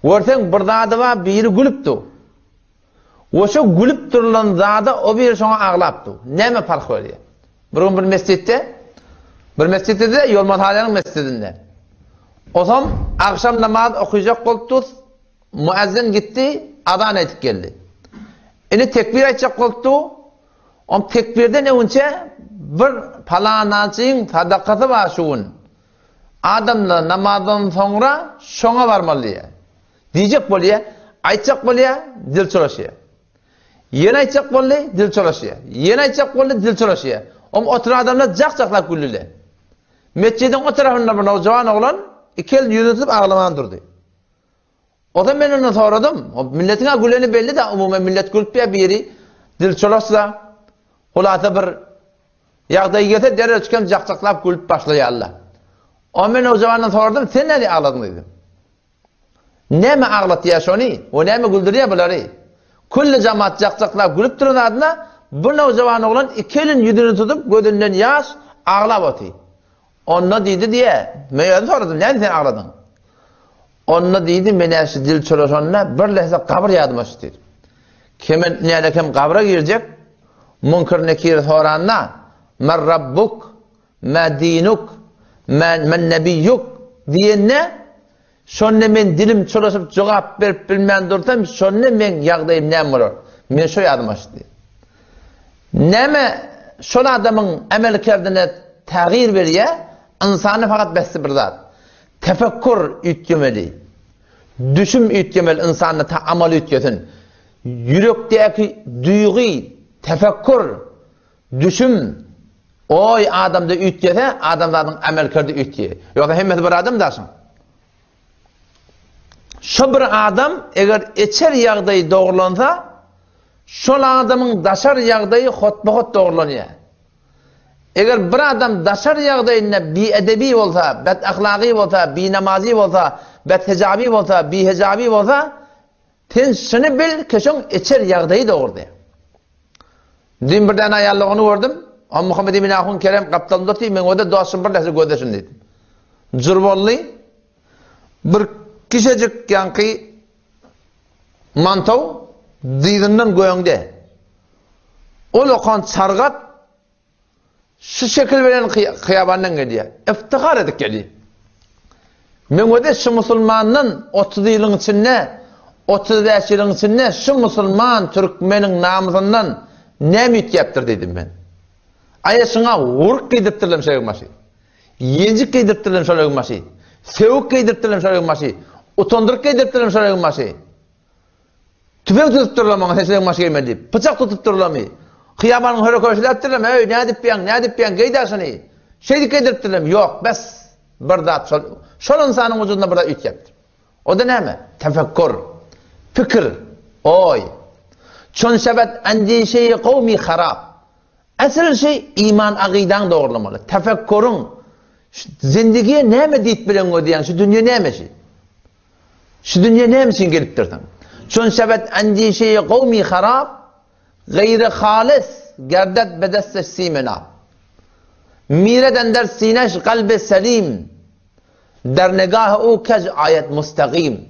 Görsen bir zady var, biri gülüpdi. Oşo gülüp durulan zada o bir şoňa aglapdy. Näme fark bolýar? Bir mescidde de Yolman Halanyň mescidinde. Osam akşam namaz okuyacak boldy. Muezzin gitti, adan etip geldi. Eni tekbir etjek boldy. Om tekbirden önce bir falanaçyň sadakasy bar şuun. Adamla namazdan sonra şoňa barmaly. Diýjek bolýar, aýtjak bolýar, dil çuraşýar. Yine aytjak boldy, dil çuraşýar. Yine aytjak boldy, dil çuraşýar. Otur adamlar jak-jaklap gülýärler. Mescidin o tarafında bir nowjawan oglan iki el ýüzüp aglaman durdy. Oda men onu soradım. O milletiňe güleni belli de umumen millet gülüp biri dil çuraşsa hulata bir ýagdaý gelse derre çykan jak-jaklap gülüp başlaýarlar. O men o jawandan soradım, sen näde agladyň dedim. Näme aglatýar şony? O näme güldürýär bulary? Kulli cemaat jak-jaklap gülüp duran adına bu nowjawan oglan iki elin ýüzüni tutup gözünden ýaş aglap oty. Onna diýdi diye, men ýa soradım, näme sen agladyň? Onna diýdi, men äşi dil çuraşanna bir lehze kabr ýadymaşdy. Kimin nädekem kabra girjek? Munkar nekir soranna, "Men rabbuk? Ma dinuk? Men nebiyyuk?" diýenne şonne men dilim çuraşyp jogap berip bilmän dursam, şonne men ýagdaýym näme bolar? Men şo ýadymaşdy. Näme şol adamyň amelkerdine tägir berýär? İnsany fakat bäsdi bir zat. Tefekkür üýtgemeli. Düşüm üýtgemeli insany amal üýtgesin. Yürekdäki duýgy, tefekkür, düşüm oy adamda üýtgese, adamlaryň amelkerde üýtgeýär. Ýoksa hemmeti bir adam daşyn. Şo bir adam eger eçer ýagdaý dogrulansa, şol adamyň daşar ýagdaýy hotba-hot dogrulanýar. Eger bir adam daşar ýagdaýynda bi-edebi bolsa, bed-ahlaky bolsa, bi-namazy bolsa, bed-hijabi bolsa, bi-hijabi bolsa, sen şunu bil, keşoň eçer ýagdaýy dogurdy. Din birden aýallygyny gördüm. Muhammed ibn Ahun Kerem kaptandy, men oda dostum bir lehze gödeşin dedim. Jurbolly bir kişecik ýanky mantaw diýdinden goýaňda. Ol okan çargat şu şekil bilen kıyabandan gelýär. İftihar edip gelýär. Men öde şu musulmanyň 30 ýylyň içinde, 35 ýylyň içinde şu musulman türkmeniň namazyndan näme üýtýärdir dedim men. Aýaşyňa urk giydiripdirler şeýle maşy. Ýenjik giydiripdirler şeýle maşy. Sewuk giydiripdirler şeýle maşy. Utandyryp giydiripdirler şeýle maşy. Tübek tutupdirler maňa şeýle maşy gelmedi. Bıçak tutupdirlermi? Kıyamanyň höreköşläpdirler, "Ey, näde diýýän, geýdaşyny?" Şeýle giydiripdirler. Ýok, bes bir zat şol insanyň wujuduna bir üýtýärdir. O da näme? Tefekkür, fikir, oy. Çon sebet endişeyi kavmi harap. Asıl şey iman aqidan doğrulamalı. Tefekkürün zindigiye näme diýip bilen o diýen, şu dünýä näme şey? Şu dünýä näme için gelipdirdiň? Çon sebet endişeyi kavmi harap, gayri halis gerdet bedeste simena. Mireden der sineş kalbe selim. Der negah o kej ayet mustaqim.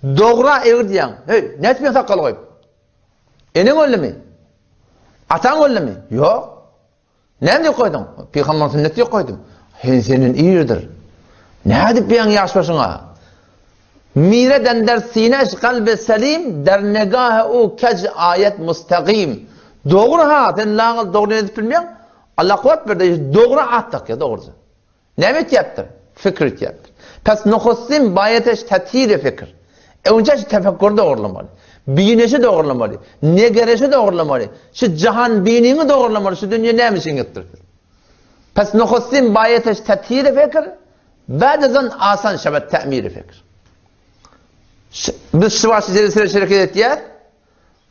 Doğra eğir diýen. Hey, näçme sakal goýup? Eneň öllemi? Ataň öllemi? Ýok. Näme goýdun? Peýgamber sünneti goýdum. Hen senin iýirdir. Näde biýen ýaşbaşyňa? Mireden der sineş kalbe selim, der negah o kej ayet mustaqim. Doğru ha, sen laňyl dogry edip bilmeýän. Allah kuvvet berdi. Doğru atdyk ya dogry. Näme etýärdir? Fikir etýärdir. Pes nuhussim bayeteş tatyir fikir. Önce tefekkür doğrulamalı. Bilinişi doğrulamalı. Negerişi doğrulamalı. Şu cihan binini doğrulamalı. Şu dünya nämişin gittirdi. Pes nuhussim bayeteş tatyir fikir. Ba'dazan asan şebet ta'mir fikir. Biz şuwasy jeresine şereket etýär.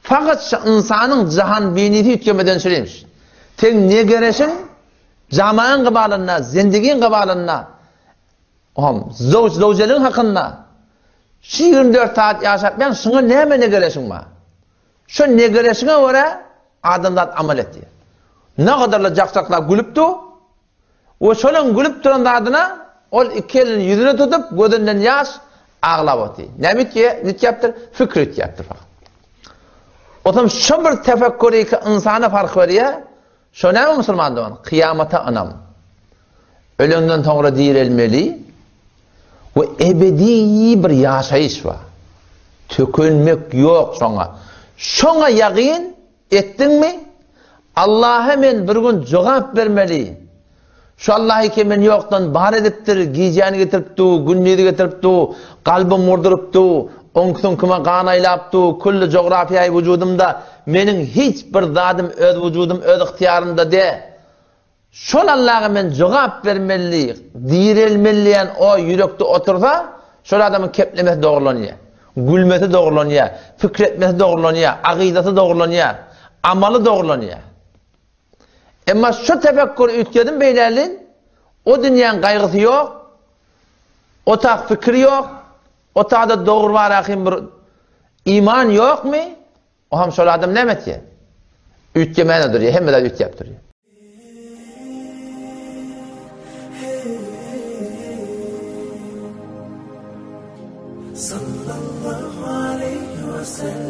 Fakat şu insanyň cihan binini ütkemeden şeýmiş. Sen negerişin jamaýan gabalyna, zindigiň gabalyna, zawjelyň hakynda 24 saat ýaşap, men şuna näme negerişiň bar? Şu negerişiňe görä adamlar amal etdi. Ne kadarla jaksaklap gülüpdi, o şolan gülüp duran adyna ol iki elini ýüzüne tutup, gözünden ýaş ağlap oti. Nit yaptır? Fikret yaptır fakat. O zaman şu bir tefekkürü ki insana fark veriyor. Şu ne mi Müslümandan? Kıyamata anam. Ölümden sonra dirilmeli ve ebedi bir yaşayış var. Tökülmek yok sonra. Şona yakin ettin mi? Allah'a men bir gün cevap vermeli. Şu Allah'ı ki men yoktan bar ediptir, giyeceğini getiripti, günlüğü getiripti, kalbim vurdurupti, onksun kıma kan aylaptı, kullu coğrafyayı vücudumda, menin hiçbir zadım öz vücudum, öz ihtiyarımda de. Şol Allah'a men cevap vermeli, dirilmeliyen o yürekte otursa, şol adamın keplemesi doğrulanıyor, gülmesi doğrulanıyor, fikretmesi doğrulanıyor, akidası doğrulanıyor, amalı doğrulanıyor. Ama şu tefekkür ütkedim beylerliğin, o dünyanın kaygısı yok, o tak fikri yok, o takda doğru var akim bir iman yok mu? O ham şol adam ne met ya? Ütkemene duruyor, hem de ütke yaptırıyor. Sallallahu aleyhi ve sellem